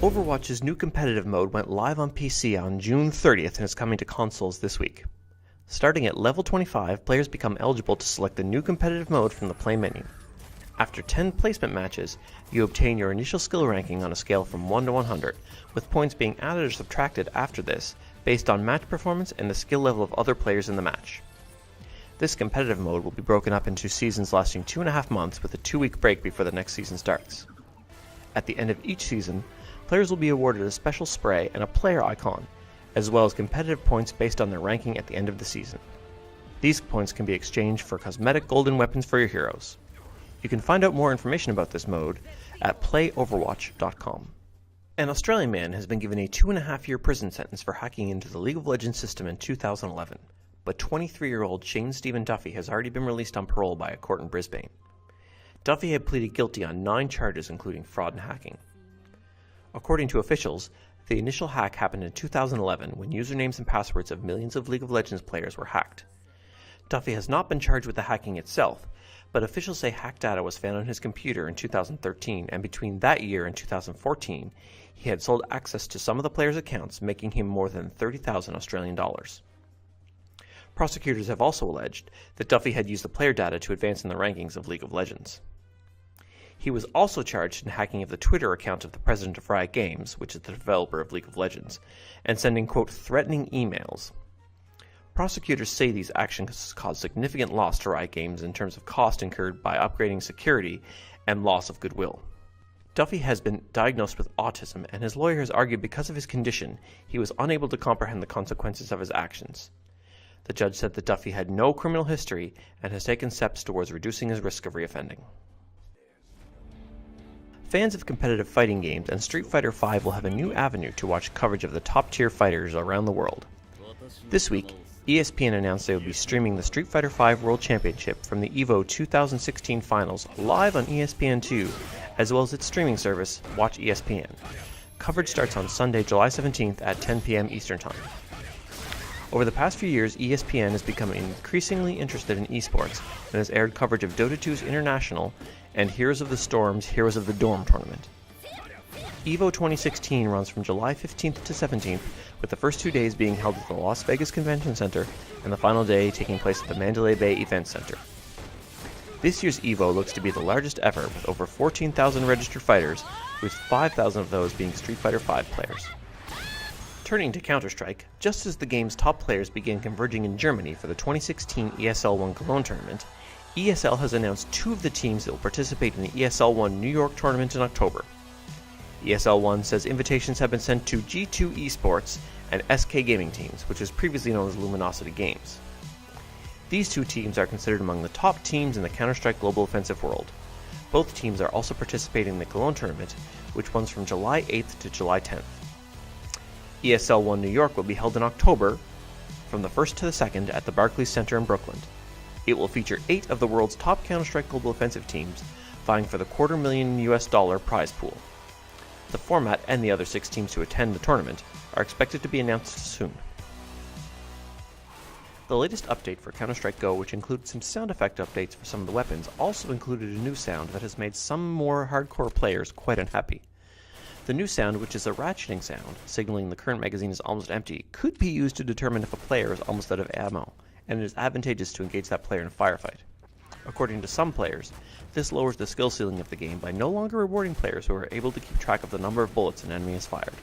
Overwatch's new competitive mode went live on PC on June 30th and is coming to consoles this week. Starting at level 25, players become eligible to select the new competitive mode from the play menu. After 10 placement matches, you obtain your initial skill ranking on a scale from 1 to 100, with points being added or subtracted after this, based on match performance and the skill level of other players in the match. This competitive mode will be broken up into seasons lasting 2.5 months with a 2-week break before the next season starts. At the end of each season, players will be awarded a special spray and a player icon, as well as competitive points based on their ranking at the end of the season. These points can be exchanged for cosmetic golden weapons for your heroes. You can find out more information about this mode at playoverwatch.com. An Australian man has been given a 2.5-year prison sentence for hacking into the League of Legends system in 2011, but 23-year-old Shane Stephen Duffy has already been released on parole by a court in Brisbane. Duffy had pleaded guilty on 9 charges including fraud and hacking. According to officials, the initial hack happened in 2011 when usernames and passwords of millions of League of Legends players were hacked. Duffy has not been charged with the hacking itself, but officials say hacked data was found on his computer in 2013, and between that year and 2014, he had sold access to some of the players' accounts, making him more than 30,000 Australian dollars. Prosecutors have also alleged that Duffy had used the player data to advance in the rankings of League of Legends. He was also charged in hacking of the Twitter account of the president of Riot Games, which is the developer of League of Legends, and sending, quote, threatening emails. Prosecutors say these actions caused significant loss to Riot Games in terms of cost incurred by upgrading security and loss of goodwill. Duffy has been diagnosed with autism, and his lawyer has argued because of his condition, he was unable to comprehend the consequences of his actions. The judge said that Duffy had no criminal history and has taken steps towards reducing his risk of reoffending. Fans of competitive fighting games and Street Fighter V will have a new avenue to watch coverage of the top-tier fighters around the world. This week, ESPN announced they would be streaming the Street Fighter V World Championship from the EVO 2016 finals live on ESPN2, as well as its streaming service, Watch ESPN. Coverage starts on Sunday, July 17th at 10 p.m. Eastern Time. Over the past few years, ESPN has become increasingly interested in eSports and has aired coverage of Dota 2's International and Heroes of the Storm's Heroes of the Dorm tournament. EVO 2016 runs from July 15th to 17th, with the first 2 days being held at the Las Vegas Convention Center and the final day taking place at the Mandalay Bay Event Center. This year's EVO looks to be the largest ever, with over 14,000 registered fighters, with 5,000 of those being Street Fighter V players. Turning to Counter-Strike, just as the game's top players began converging in Germany for the 2016 ESL One Cologne tournament, ESL has announced 2 of the teams that will participate in the Esl One New York tournament in October. ESL One says invitations have been sent to G2 eSports and SK Gaming teams, which was previously known as Luminosity Games. These 2 teams are considered among the top teams in the Counter-Strike Global Offensive world. Both teams are also participating in the Cologne tournament, which runs from July 8th to July 10th. ESL One New York will be held in October, from the 1st to the 2nd at the Barclays Center in Brooklyn. It will feature 8 of the world's top Counter-Strike Global Offensive teams, vying for the $250,000 prize pool. The format and the other 6 teams to attend the tournament are expected to be announced soon. The latest update for Counter-Strike Go, which included some sound effect updates for some of the weapons, also included a new sound that has made some more hardcore players quite unhappy. The new sound, which is a ratcheting sound, signaling the current magazine is almost empty, could be used to determine if a player is almost out of ammo, and it is advantageous to engage that player in a firefight. According to some players, this lowers the skill ceiling of the game by no longer rewarding players who are able to keep track of the number of bullets an enemy has fired.